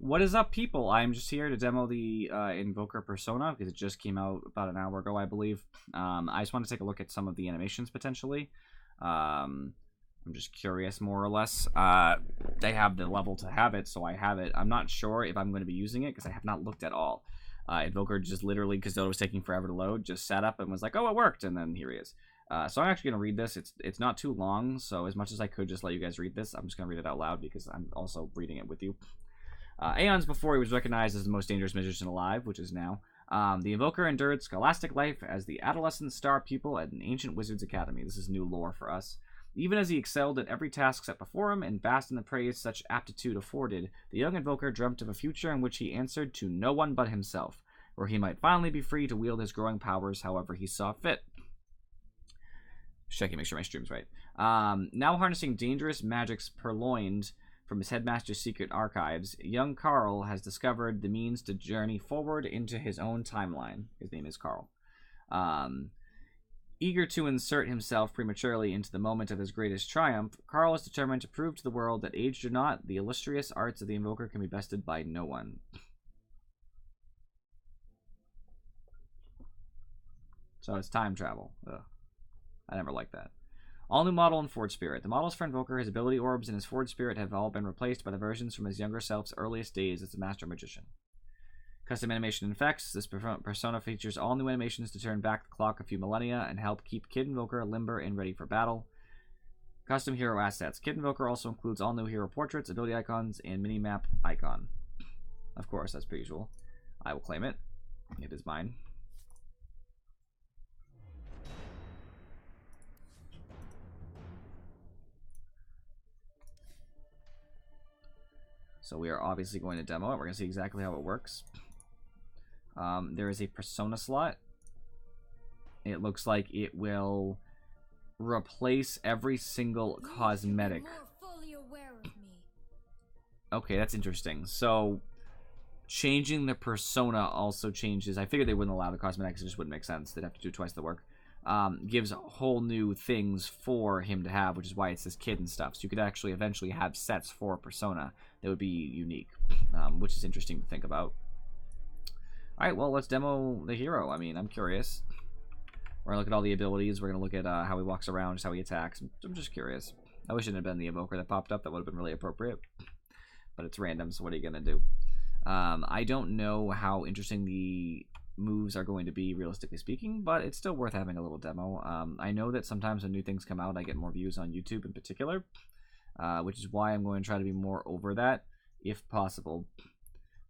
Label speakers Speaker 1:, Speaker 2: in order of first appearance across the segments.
Speaker 1: What is up, people? I'm just here to demo the Invoker persona because it just came out about an hour ago, I believe. I just want to take a look at some of the animations potentially. I'm just curious, more or less. They have the level to have it, so I have it. I'm not sure if I'm going to be using it because I have not looked at all. Invoker just literally, because DotA was taking forever to load, just sat up and was like, oh, it worked, and then here he is. So I'm actually going to read this. It's not too long, so as much as I could just let you guys read this, I'm just going to read it out loud because I'm also reading it with you. Aeons before he was recognized as the most dangerous magician alive, which is now, the Invoker endured scholastic life as the adolescent star pupil at an ancient wizard's academy. This is new lore for us. Even as he excelled at every task set before him and basked in the praise such aptitude afforded, the young Invoker dreamt of a future in which he answered to no one but himself, where he might finally be free to wield his growing powers however he saw fit. Just checking, make sure my stream's right. Now harnessing dangerous magics purloined from his headmaster's secret archives, young Carl has discovered the means to journey forward into his own timeline. His name is Carl. Eager to insert himself prematurely into the moment of his greatest triumph, Carl is determined to prove to the world that, aged or not, the illustrious arts of the Invoker can be bested by no one. So it's time travel. Ugh. I never liked that. All new model and Forge Spirit. The models for Invoker, his ability orbs, and his Forge Spirit have all been replaced by the versions from his younger self's earliest days as a Master Magician. Custom animation and effects. This persona features all new animations to turn back the clock a few millennia and help keep Kid Invoker limber and ready for battle. Custom hero assets. Kid Invoker also includes all new hero portraits, ability icons, and mini-map icon. Of course, as per usual. I will claim it. It is mine. So we are obviously going to demo it. We're going to see exactly how it works. There is a persona slot. It looks like it will replace every single cosmetic. Okay, that's interesting. So changing the persona also changes. I figured they wouldn't allow the cosmetics. It just wouldn't make sense. They'd have to do twice the work. Gives whole new things for him to have, which is why it's this kid and stuff. So you could actually eventually have sets for a persona that would be unique, which is interesting to think about. Alright, well, let's demo the hero. I mean, I'm curious. We're going to look at all the abilities. We're going to look at how he walks around, just how he attacks. I'm just curious. I wish it had been the Invoker that popped up. That would have been really appropriate. But it's random, so what are you going to do? I don't know how interesting the moves are going to be, realistically speaking, but it's still worth having a little demo. I know that sometimes when new things come out, I get more views on YouTube in particular, which is why I'm going to try to be more over that, if possible,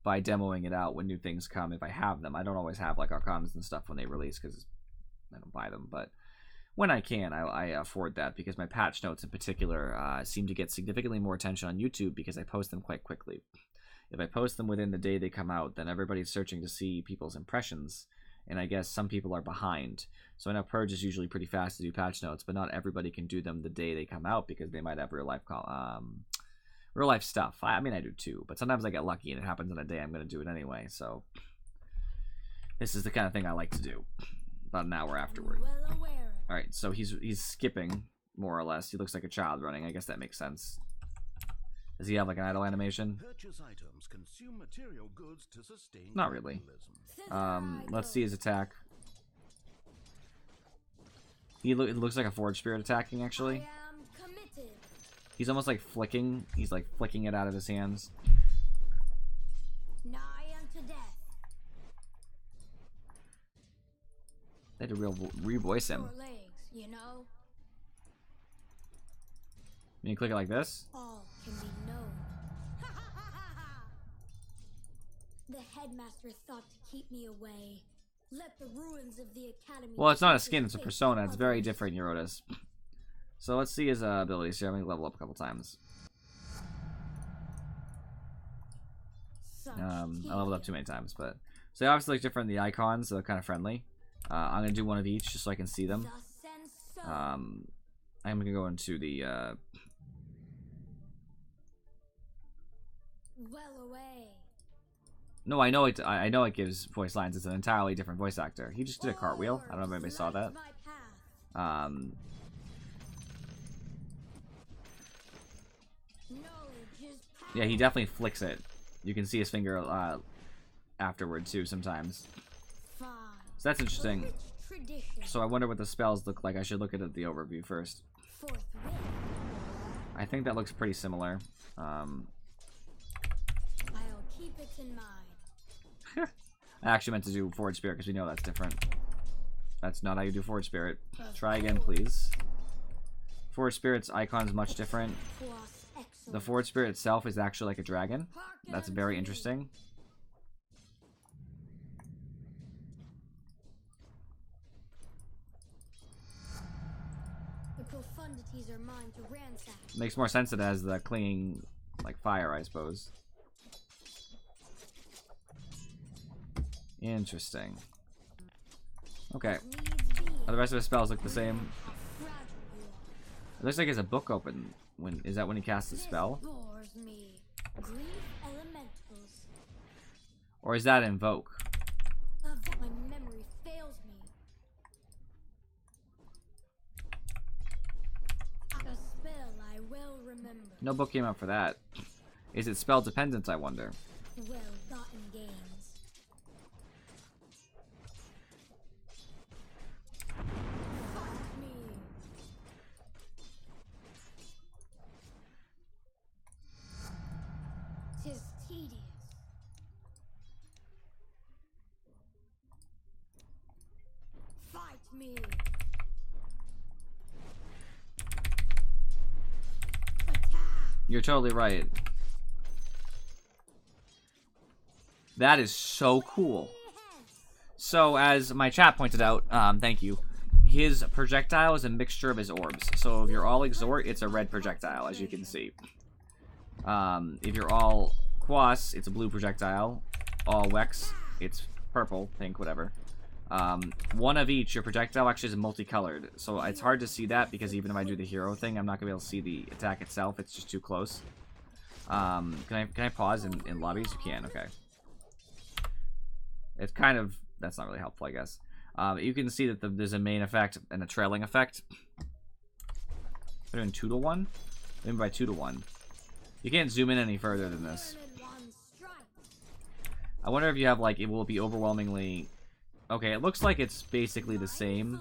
Speaker 1: by demoing it out when new things come, if I have them. I don't always have, like, Arcanas and stuff when they release, because I don't buy them, but when I can, I afford that, because my patch notes in particular seem to get significantly more attention on YouTube because I post them quite quickly. If I post them within the day they come out, then everybody's searching to see people's impressions, and I guess some people are behind. So I know Purge is usually pretty fast to do patch notes, but not everybody can do them the day they come out because they might have real life stuff. I mean, I do too, but sometimes I get lucky and it happens in a day I'm going to do it anyway. So this is the kind of thing I like to do about an hour afterward. All right, so he's skipping more or less. He looks like a child running. I guess that makes sense. Does he have like an idle animation?
Speaker 2: Items consume material goods to sustain
Speaker 1: Not really. Let's see his attack. It looks like a Forge Spirit attacking, actually. He's almost like flicking. He's like flicking it out of his hands.
Speaker 3: Nigh unto death.
Speaker 1: They had to revoice him.
Speaker 3: Legs, you know?
Speaker 1: When you click it like this?
Speaker 3: All can be known. The headmaster thought to keep me away. Let the ruins of the academy.
Speaker 1: Well, it's not a skin, it's a persona. It's very different, Eurotas. So let's see his abilities here. I'm going to level up a couple times. I leveled up too many times, but... So they obviously look different in the icons, so they're kind of friendly. I'm going to do one of each just so I can see them. I'm going to go into the...
Speaker 3: Well away.
Speaker 1: No, I know it. I know it gives voice lines. It's an entirely different voice actor. He just did a cartwheel. I don't know if anybody saw that. Yeah, he definitely flicks it. You can see his finger afterward too sometimes.
Speaker 3: Fine.
Speaker 1: So that's interesting.
Speaker 3: Rich tradition.
Speaker 1: So I wonder what the spells look like. I should look at the overview first.
Speaker 3: Forthwith.
Speaker 1: I think that looks pretty similar.
Speaker 3: I'll keep it in mind.
Speaker 1: I actually meant to do Forward Spirit because we know that's different. That's not how you do Forward Spirit. Try again, please. Forward Spirit's icon is much different. The Forward Spirit itself is actually like a dragon. That's very interesting.
Speaker 3: The profundities are mine to ransack.
Speaker 1: Makes more sense that it has the clinging, like, fire, I suppose. Interesting. Okay. The rest of the spells look the same. It looks like it's a book open. Is that when he casts a spell? Or is that Invoke?
Speaker 3: My memory fails me. A spell I well remember.
Speaker 1: No book came out for that. Is it spell dependent, I wonder?
Speaker 3: Well gotten gains. Fight me. Tis tedious. Fight me. Attack.
Speaker 1: You're totally right. That is so cool. So, as my chat pointed out, thank you, his projectile is a mixture of his orbs. So if you're all Exhort, it's a red projectile, as you can see. If you're all Quas, it's a blue projectile. All Wex, it's purple, pink, whatever. One of each, your projectile actually is multicolored. So it's hard to see that because even if I do the hero thing, I'm not going to be able to see the attack itself. It's just too close. Can I pause in lobbies? You can, okay. It's kind of, that's not really helpful, I guess. You can see that there's a main effect and a trailing effect. We're doing 2 to 1? Maybe by 2 to 1. You can't zoom in any further than this. I wonder if you have, like, it will be overwhelmingly... Okay, it looks like it's basically the same.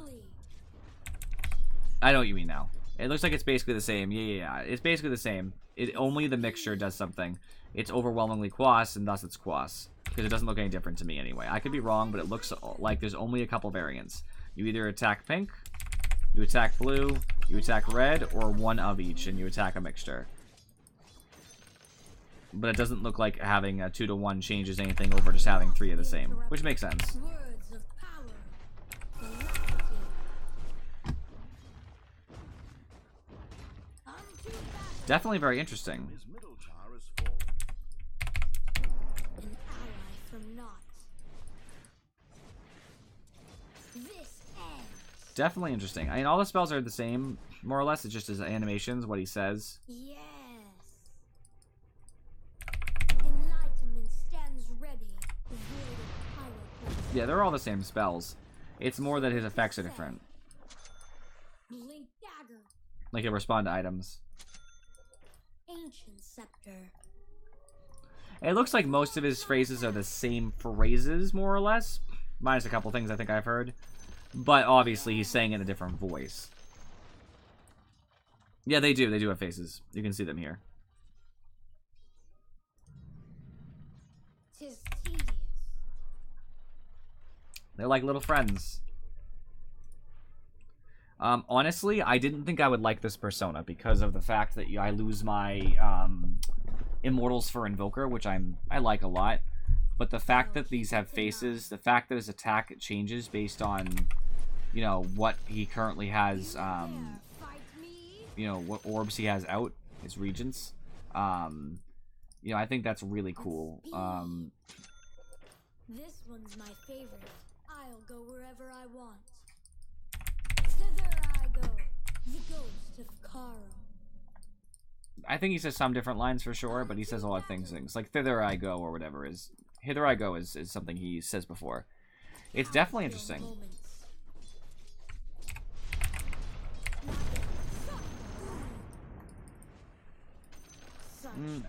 Speaker 1: I know what you mean now. It looks like it's basically the same. Yeah. It's basically the same. Only the mixture does something. It's overwhelmingly Quas, and thus it's Quas. Because it doesn't look any different to me anyway. I could be wrong, but it looks like there's only a couple variants. You either attack pink, you attack blue, you attack red, or one of each, and you attack a mixture. But it doesn't look like having a 2 to 1 changes anything over just having 3 of the same, which makes sense.
Speaker 3: Words of power.
Speaker 1: Definitely very interesting.
Speaker 2: His middle tower is full.
Speaker 3: An ally from naught. This ends.
Speaker 1: Definitely interesting. I mean, all the spells are the same, more or less. It's just his animations, what he says.
Speaker 3: Yes. Enlightenment stands ready. Void of power.
Speaker 1: Yeah, they're all the same spells. It's more that his effects are different.
Speaker 3: Blink dagger.
Speaker 1: Like he'll respond to items.
Speaker 3: Ancient scepter.
Speaker 1: It looks like most of his phrases are the same phrases, more or less. Minus a couple things I think I've heard. But obviously he's saying it in a different voice. Yeah, they do. They do have faces. You can see them here.
Speaker 3: Tis tedious.
Speaker 1: They're like little friends. Honestly, I didn't think I would like this persona because of the fact that I lose my Immortals for Invoker, which I like a lot. But the fact that these have faces, the fact that his attack changes based on, you know, what he currently has, you know, what orbs he has out, his regents. You know, I think that's really cool.
Speaker 3: This one's my favorite. I'll go wherever I want. Thither I go, the ghost of Karo.
Speaker 1: I think he says some different lines for sure, but he says a lot of things. Like thither I go or whatever is. Hither I go is something he says before. It's definitely interesting.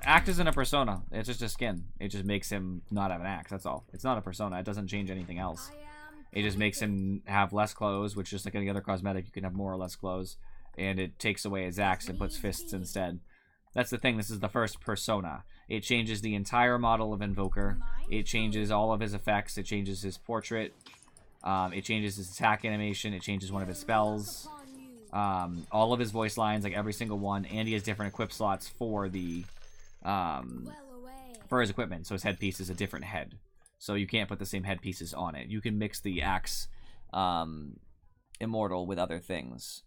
Speaker 1: Axe isn't a persona. It's just a skin. It just makes him not have an axe. That's all. It's not a persona. It doesn't change anything else. It just makes him have less clothes, which just like any other cosmetic, you can have more or less clothes. And it takes away his axe and puts fists instead. That's the thing. This is the first persona. It changes the entire model of Invoker. It changes all of his effects. It changes his portrait. It changes his attack animation. It changes one of his spells. All of his voice lines, like every single one. And he has different equip slots for the for his equipment. So his headpiece is a different head. So you can't put the same headpieces on it. You can mix the axe immortal with other things.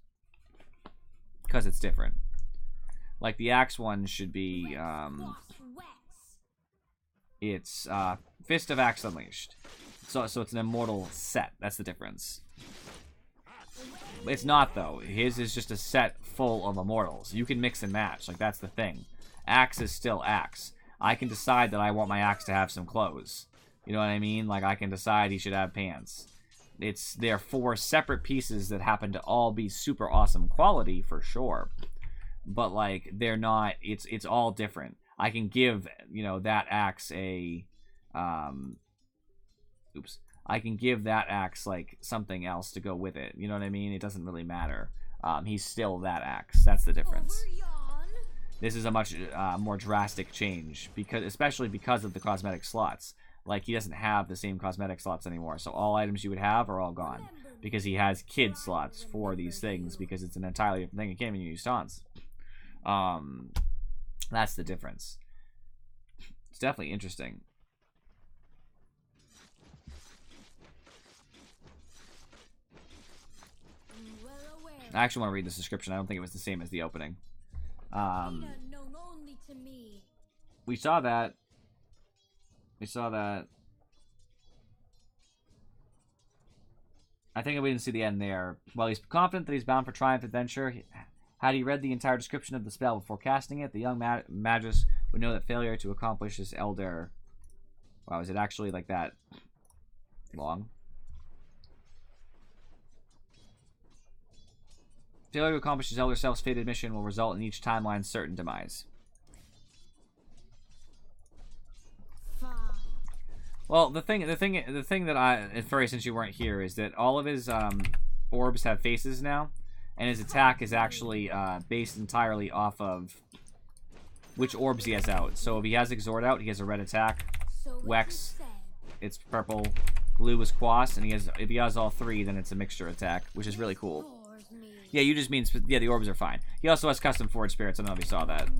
Speaker 1: Because it's different. Like the axe one should be it's Fist of Axe Unleashed. So it's an immortal set. That's the difference. It's not though. His is just a set full of immortals. You can mix and match. Like that's the thing. Axe is still axe. I can decide that I want my axe to have some clothes. You know what I mean? Like I can decide he should have pants. They're 4 separate pieces that happen to all be super awesome quality for sure. But like they're not, it's all different. I can give, you know, that axe a I can give that axe like something else to go with it. You know what I mean? It doesn't really matter. He's still that axe. That's the difference. This is a much more drastic change, especially because of the cosmetic slots. Like, he doesn't have the same cosmetic slots anymore. So all items you would have are all gone. Because he has kid slots for these things. Because it's an entirely different thing. You can't even use taunts. That's the difference. It's definitely interesting. I actually want to read this description. I don't think it was the same as the opening. We saw that. We saw that. I think we didn't see the end there. While he's confident that he's bound for triumph adventure, had he read the entire description of the spell before casting it, the young magus would know that failure to accomplish his elder... Wow, is it actually like that long? Failure to accomplish his elder self's fated mission will result in each timeline's certain demise. Well, the thing that Furry, since you weren't here, is that all of his orbs have faces now, and his attack is actually based entirely off of which orbs he has out. So if he has Exhort out, he has a red attack. Wex, it's purple. Blue is Quas, and if he has all 3, then it's a mixture attack, which is really cool. Yeah, you just mean the orbs are fine. He also has custom forward spirits. I don't know if you saw that.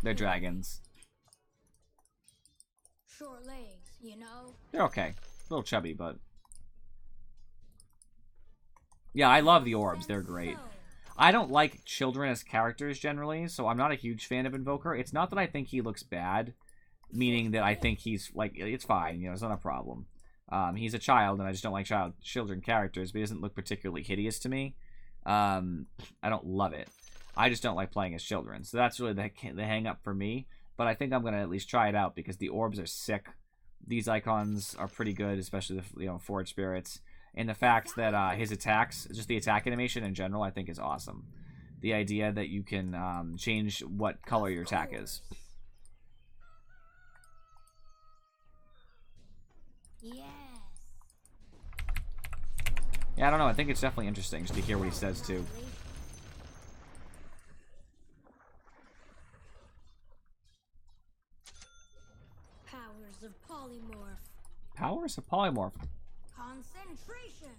Speaker 1: They're dragons.
Speaker 3: Short legs, you know.
Speaker 1: They're okay. A little chubby, but... Yeah, I love the orbs. They're great. I don't like children as characters generally, so I'm not a huge fan of Invoker. It's not that I think he looks bad, meaning that I think he's, like, it's fine, you know, it's not a problem. He's a child, and I just don't like children characters, but he doesn't look particularly hideous to me. I don't love it. I just don't like playing as children, so that's really the hang-up for me. But I think I'm going to at least try it out because the orbs are sick. These icons are pretty good, especially the forward spirits. And the fact that his attacks, just the attack animation in general, I think is awesome. The idea that you can change what color your attack is.
Speaker 3: Yes.
Speaker 1: Yeah, I don't know. I think it's definitely interesting just to hear what he says, too.
Speaker 3: Powers of polymorph.
Speaker 1: Powers of polymorph.
Speaker 3: Concentration.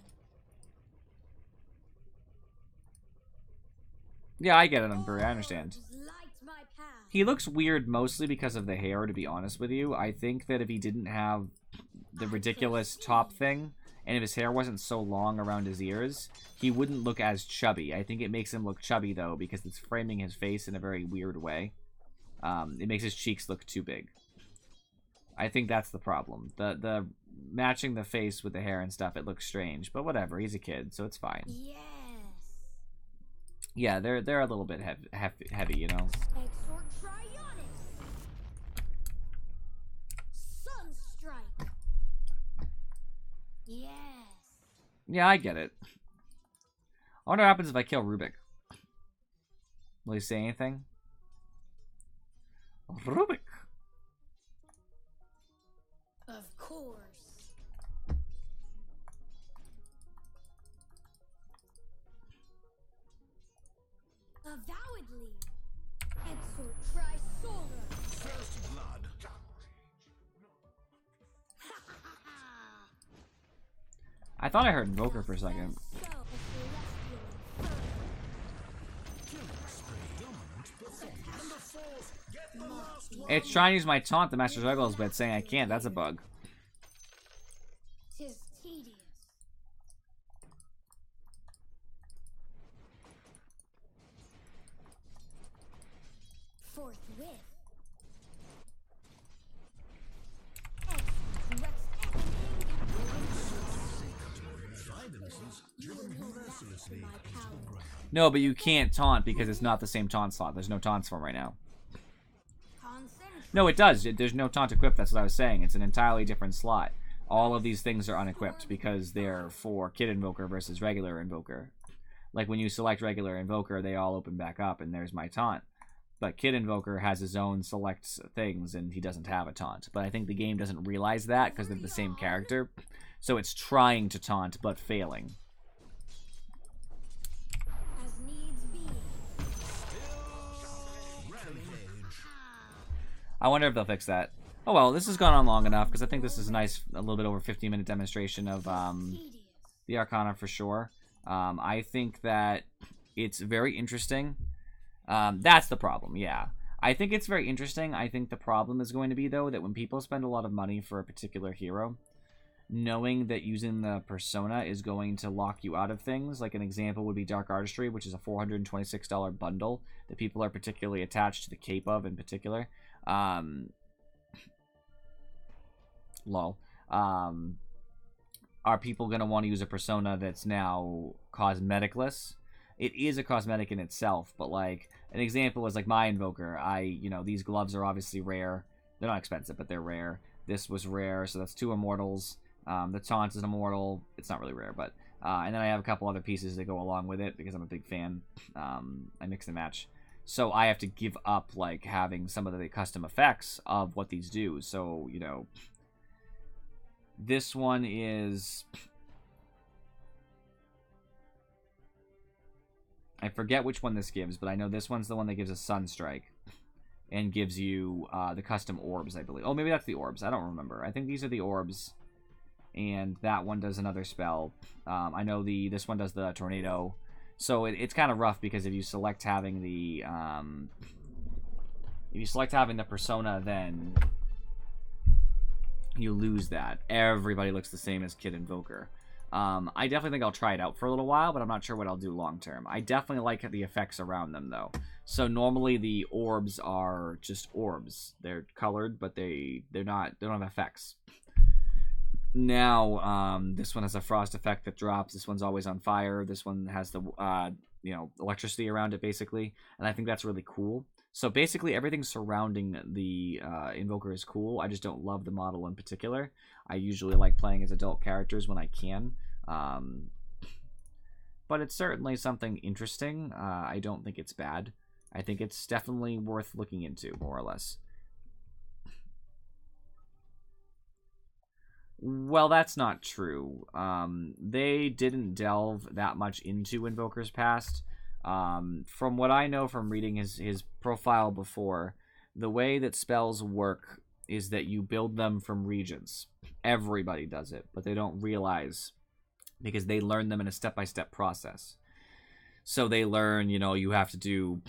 Speaker 1: Yeah, I get it, I understand.
Speaker 3: Light my path.
Speaker 1: He looks weird mostly because of the hair, to be honest with you. I think that if he didn't have the ridiculous top thing, and if his hair wasn't so long around his ears, he wouldn't look as chubby. I think it makes him look chubby, though, because it's framing his face in a very weird way. It makes his cheeks look too big. I think that's the problem. The matching the face with the hair and stuff, it looks strange. But whatever, he's a kid, so it's fine.
Speaker 3: Yes.
Speaker 1: Yeah, they're a little bit heavy, you know?
Speaker 3: Exort Trionis. Sunstrike. Yes.
Speaker 1: Yeah, I get it. I wonder what happens if I kill Rubik. Will he say anything? Rubik.
Speaker 3: Of course. Avowedly. Exort Trisora.
Speaker 2: First blood.
Speaker 1: I thought I heard Invoker for a second. It's trying to use my taunt, the Master Juggles, but saying I can't. That's a bug.
Speaker 3: Tis tedious. Forthwith.
Speaker 1: No, but you can't taunt because it's not the same taunt slot. There's no taunts for him right now. No, it does. There's no taunt equipped. That's what I was saying. It's an entirely different slot. All of these things are unequipped because they're for Kid Invoker versus regular Invoker. Like when you select regular Invoker, they all open back up, and there's my taunt. But Kid Invoker has his own select things, and he doesn't have a taunt. But I think the game doesn't realize that because they're the same character. So it's trying to taunt, but failing.
Speaker 3: As needs be.
Speaker 1: I wonder if they'll fix that. Oh well, this has gone on long enough, because I think this is a nice, a little bit over 15-minute demonstration of the Arcana for sure. I think that it's very interesting. That's the problem, yeah. I think it's very interesting. I think the problem is going to be, though, that when people spend a lot of money for a particular hero, knowing that using the persona is going to lock you out of things, like an example would be Dark Artistry, which is a $426 bundle that people are particularly attached to the cape of in particular. Lol. Are people going to want to use a persona that's now cosmeticless? It is a cosmetic in itself, but like an example is like my Invoker. These gloves are obviously rare. They're not expensive, but they're rare. This was rare, so that's 2 immortals. The taunt is an immortal. It's not really rare, but and then I have a couple other pieces that go along with it because I'm a big fan. I mix and match. So I have to give up like having some of the custom effects of what these do. So, this one is, I forget which one this gives, but I know this one's the one that gives a Sunstrike and gives you the custom orbs, I believe. Oh, maybe that's the orbs. I don't remember. I think these are the orbs, and that one does another spell. I know this one does the tornado. So it's kind of rough because if you select having the persona, then you lose that. Everybody looks the same as Kid Invoker. I definitely think I'll try it out for a little while, but I'm not sure what I'll do long term. I definitely like the effects around them though. So normally the orbs are just orbs. They're colored, but they don't have effects. Now, this one has a frost effect that drops. This one's always on fire. This one has the, electricity around it, basically. And I think that's really cool. So basically, everything surrounding the Invoker is cool. I just don't love the model in particular. I usually like playing as adult characters when I can. But it's certainly something interesting. I don't think it's bad. I think it's definitely worth looking into, more or less. Well, that's not true. They didn't delve that much into Invoker's past. From what I know from reading his profile before, the way that spells work is that you build them from regions. Everybody does it, but they don't realize because they learn them in a step-by-step process. So they learn, you have to do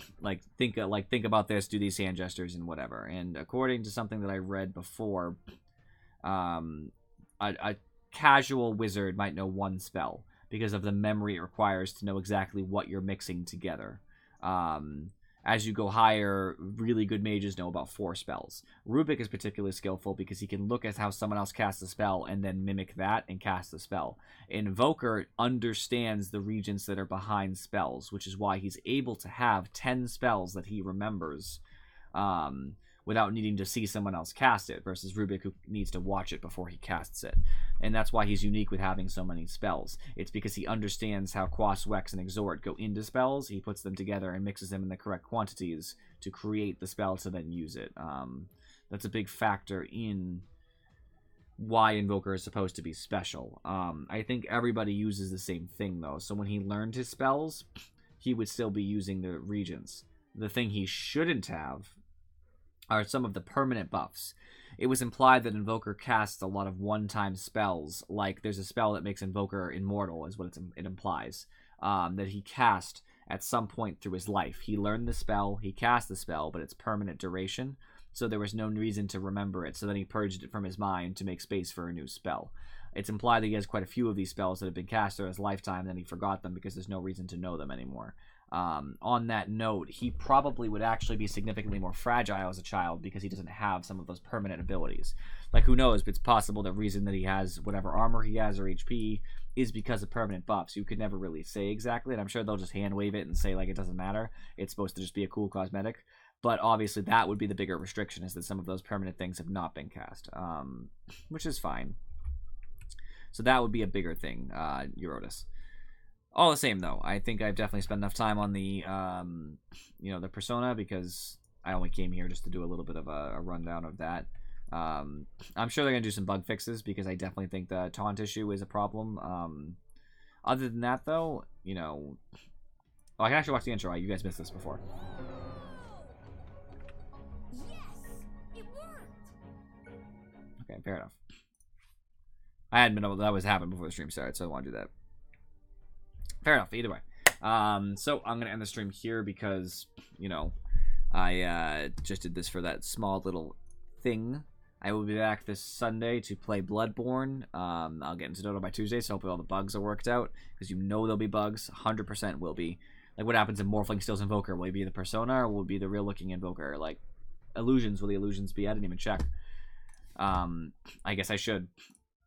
Speaker 1: think about this, do these hand gestures and whatever. And according to something that I read before, a casual wizard might know 1 spell because of the memory it requires to know exactly what you're mixing together. As you go higher, really good mages know about 4 spells. Rubik is particularly skillful because he can look at how someone else casts a spell and then mimic that and cast the spell. Invoker understands the regions that are behind spells, which is why he's able to have 10 spells that he remembers, without needing to see someone else cast it, versus Rubik, who needs to watch it before he casts it. And that's why he's unique with having so many spells. It's because he understands how Quas, Wex, and Exhort go into spells. He puts them together and mixes them in the correct quantities to create the spell to then use it. That's a big factor in why Invoker is supposed to be special. I think everybody uses the same thing, though. So when he learned his spells, he would still be using the Regents. The thing he shouldn't have are some of the permanent buffs. It was implied that Invoker casts a lot of one-time spells, like there's a spell that makes Invoker immortal, is what it implies, that he cast at some point through his life. He learned the spell, he cast the spell, but it's permanent duration, so there was no reason to remember it, so then he purged it from his mind to make space for a new spell. It's implied that he has quite a few of these spells that have been cast through his lifetime, and then he forgot them because there's no reason to know them anymore. On that note, he probably would actually be significantly more fragile as a child because he doesn't have some of those permanent abilities. Like, who knows, but it's possible the reason that he has whatever armor he has or HP is because of permanent buffs. You could never really say exactly, and I'm sure they'll just hand wave it and say, like, it doesn't matter. It's supposed to just be a cool cosmetic. But obviously that would be the bigger restriction, is that some of those permanent things have not been cast, which is fine. So that would be a bigger thing, Eurotas. All the same, though, I think I've definitely spent enough time on the, the persona, because I only came here just to do a little bit of a rundown of that. I'm sure they're going to do some bug fixes, because I definitely think the taunt issue is a problem. Other than that, though, oh, I can actually watch the intro. You guys missed this before. Okay, fair enough. I hadn't been able to, that was happening before the stream started, so I want to do that. Fair enough, either way. So I'm going to end the stream here because, I just did this for that small little thing. I will be back this Sunday to play Bloodborne. I'll get into DotA by Tuesday, so hopefully all the bugs are worked out, because there'll be bugs. 100% will be. Like, what happens if Morphling steals Invoker? Will he be the persona, or will it be the real-looking Invoker? Like, illusions, will the illusions be? I didn't even check. I guess I should.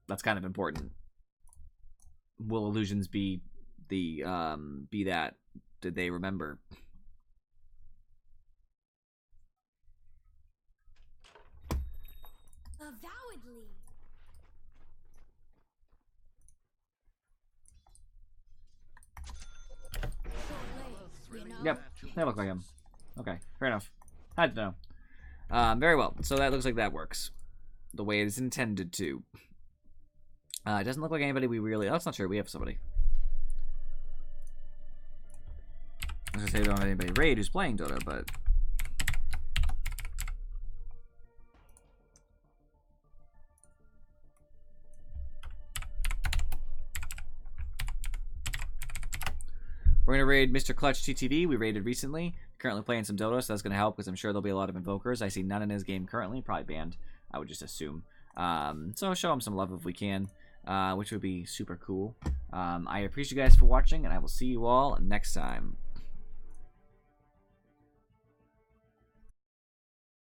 Speaker 1: That's kind of important. Will illusions be that? Did they remember?
Speaker 3: Avowedly.
Speaker 1: Yep, they look like him. Okay, fair enough. Had to know. Very well. So that looks like that works the way it is intended to. It doesn't look like anybody we really... Oh, that's not true. We have somebody. I was going to say we don't have anybody raid who's playing DotA, but... We're going to raid Mr. Clutch TTV. We raided recently. Currently playing some DotA, so that's going to help because I'm sure there'll be a lot of Invokers. I see none in his game currently. Probably banned, I would just assume. So show him some love if we can, which would be super cool. I appreciate you guys for watching, and I will see you all next time.